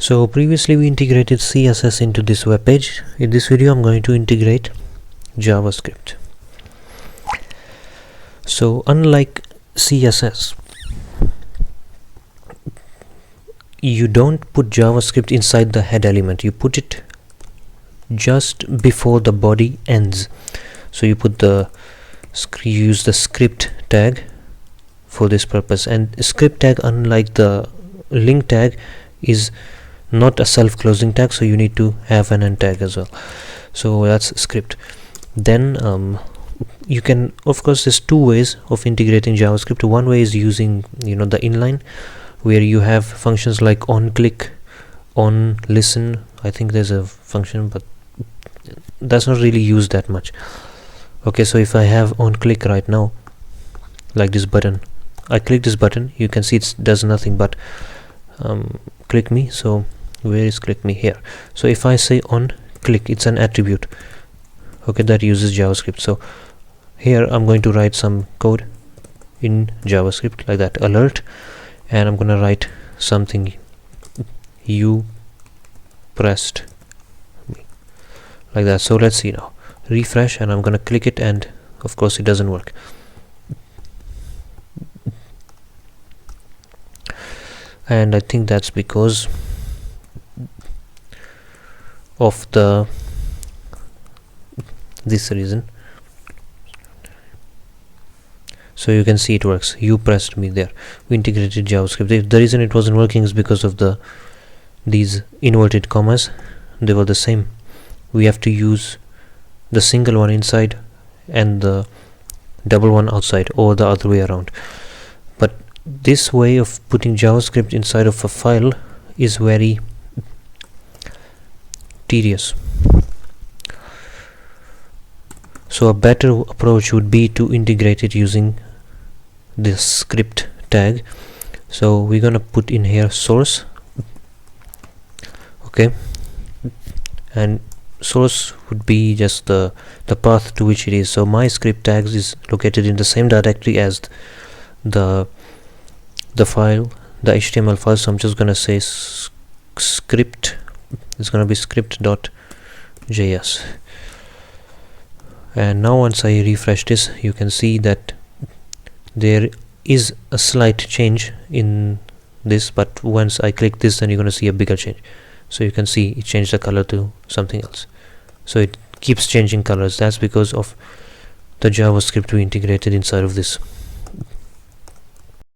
So previously we integrated CSS into this web page. In this video I'm going to integrate JavaScript. So unlike CSS, you don't put JavaScript inside the head element, you put it just before the body ends. So you put use the script tag for this purpose, and script tag, unlike the link tag, is not a self-closing tag, so you need to have an end tag as well. So that's script. Then you can, of course, there's two ways of integrating JavaScript. One way is using the inline, where you have functions like onclick, on listen. I think there's a function, but that's not really used that much. Okay, so if I have onclick right now, like this button, I click this button, you can see it does nothing but click me. So where is click me? Here. So if I say on click, it's an attribute, okay, that uses JavaScript. So here I'm going to write some code in JavaScript like that, alert, and I'm gonna write something, you pressed me, like that. So let's see now, refresh, and I'm gonna click it, and of course it doesn't work. And I think that's because of this reason. So you can see it works, you pressed me there. We integrated JavaScript. The reason it wasn't working is because of these inverted commas. They were the same. We have to use the single one inside and the double one outside, or the other way around. But this way of putting JavaScript inside of a file is very tedious. So a better approach would be to integrate it using this script tag. So we're gonna put in here source, okay, and source would be just the path to which it is. So my script tags is located in the same directory as the file, the HTML file. So I'm just gonna say script, it's gonna be script.js. And now once I refresh this, you can see that there is a slight change in this, but once I click this, then you're going to see a bigger change. So you can see it changed the color to something else. So it keeps changing colors. That's because of the JavaScript we integrated inside of this.